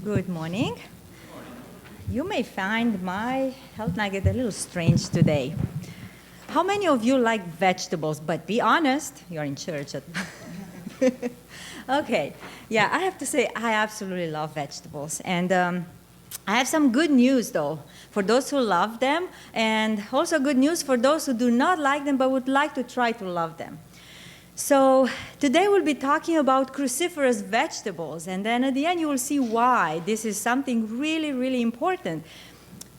Good morning. You may find my health nugget a little strange today. How many of you like vegetables? But be honest, you're in church. Okay. Yeah, I have to say I absolutely love vegetables. And I have some good news, though, for those who love them, and also good news for those who do not like them but would like to try to love them. So today we'll be talking about cruciferous vegetables, and then at the end you will see why this is something really, really important.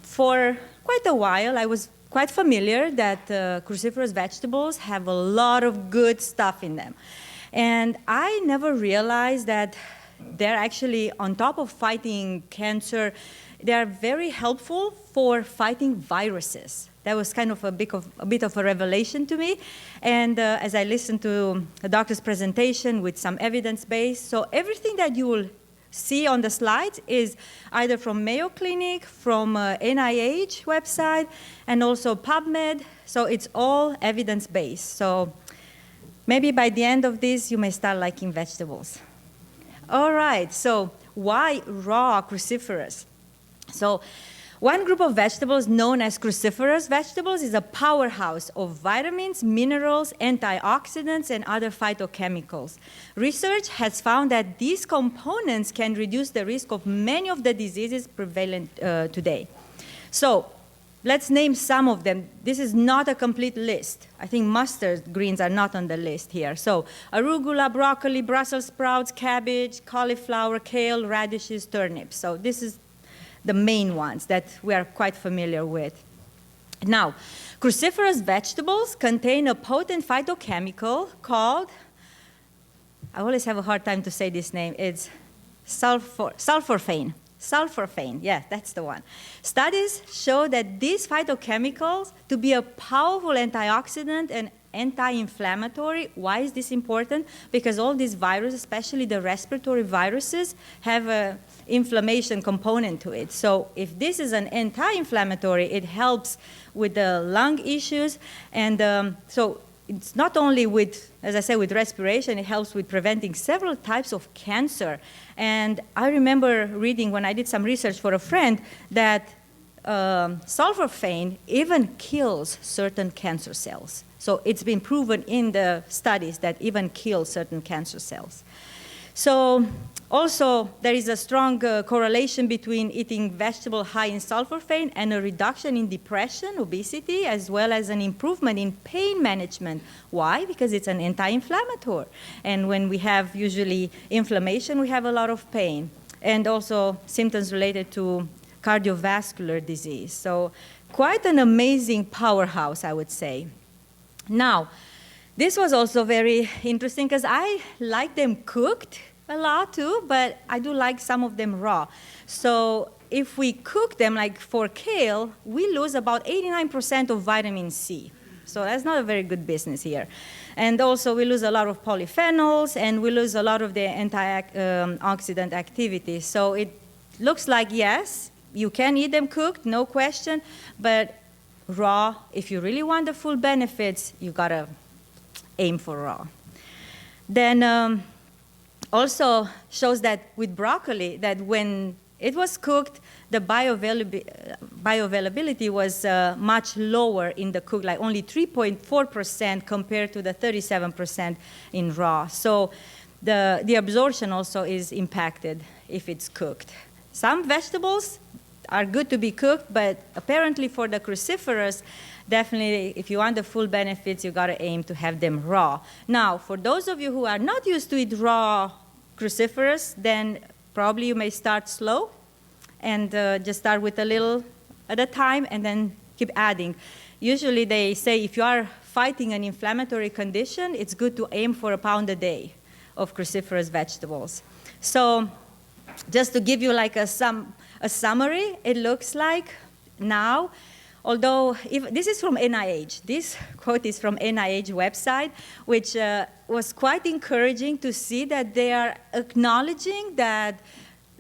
For quite a while I was quite familiar that cruciferous vegetables have a lot of good stuff in them. And I never realized that they're actually, on top of fighting cancer, they are very helpful for fighting viruses. That was kind of a bit of a revelation to me. And as I listened to the doctor's presentation with some evidence base, so everything that you will see on the slides is either from Mayo Clinic, from NIH website, and also PubMed. So it's all evidence-based. So maybe by the end of this, you may start liking vegetables. All right, so why raw cruciferous? So one group of vegetables known as cruciferous vegetables is a powerhouse of vitamins, minerals, antioxidants, and other phytochemicals. Research has found that these components can reduce the risk of many of the diseases prevalent today. So let's name some of them. This is not a complete list. I think mustard greens are not on the list here. So arugula, broccoli, Brussels sprouts, cabbage, cauliflower, kale, radishes, turnips. So this is the main ones that we are quite familiar with. Now, cruciferous vegetables contain a potent phytochemical called, I always have a hard time to say this name, it's sulforaphane. Sulforaphane, yeah, that's the one. Studies show that these phytochemicals to be a powerful antioxidant and anti-inflammatory. Why is this important? Because all these viruses, especially the respiratory viruses, have a inflammation component to it. So if this is an anti-inflammatory, it helps with the lung issues. And so it's not only with, as I said, with respiration, it helps with preventing several types of cancer. And I remember reading when I did some research for a friend that sulforaphane even kills certain cancer cells. So it's been proven in the studies that even kills certain cancer cells. So also, there is a strong correlation between eating vegetable high in sulforaphane and a reduction in depression, obesity, as well as an improvement in pain management. Why? Because it's an anti-inflammatory. And when we have usually inflammation, we have a lot of pain. And also symptoms related to cardiovascular disease. So quite an amazing powerhouse, I would say. Now, this was also very interesting because I like them cooked a lot too, but I do like some of them raw. So if we cook them, like for kale, we lose about 89% of vitamin C. So that's not a very good business here. And also we lose a lot of polyphenols, and we lose a lot of the antioxidant activity. So it looks like, yes, you can eat them cooked, no question, but raw, if you really want the full benefits, you gotta aim for raw. Then also shows that with broccoli, that when it was cooked, the bioavailability was much lower in the cook, like only 3.4% compared to the 37% in raw. So the absorption also is impacted if it's cooked. Some vegetables are good to be cooked, but apparently for the cruciferous, definitely, if you want the full benefits, you got to aim to have them raw. Now, for those of you who are not used to eat raw cruciferous, then probably you may start slow and just start with a little at a time and then keep adding. Usually they say if you are fighting an inflammatory condition, it's good to aim for 1 pound a day of cruciferous vegetables. So just to give you like a summary, it looks like now, although this is from NIH. This quote is from NIH website, which was quite encouraging to see that they are acknowledging that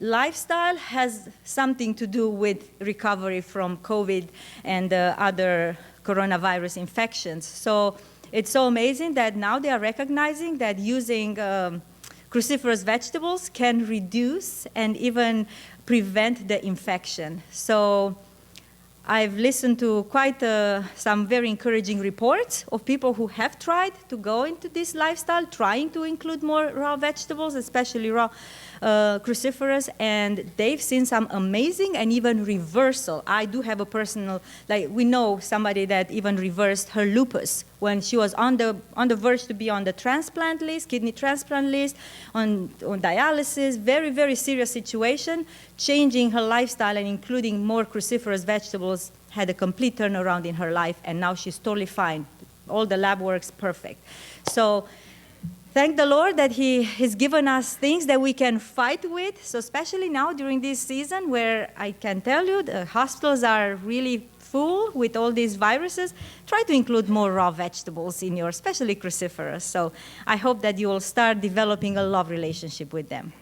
lifestyle has something to do with recovery from COVID and other coronavirus infections. So it's so amazing that now they are recognizing that using cruciferous vegetables can reduce and even prevent the infection. So I've listened to quite some very encouraging reports of people who have tried to go into this lifestyle, trying to include more raw vegetables, especially raw cruciferous, and they've seen some amazing and even reversal. I do have a personal, like we know somebody that even reversed her lupus when she was on the verge to be on the transplant list, kidney transplant list, on dialysis, very, very serious situation. Changing her lifestyle and including more cruciferous vegetables had a complete turnaround in her life, and now she's totally fine. All the lab works perfect. So thank the Lord that He has given us things that we can fight with. So especially now during this season where I can tell you the hospitals are really full with all these viruses, try to include more raw vegetables in your, especially cruciferous. So I hope that you will start developing a love relationship with them.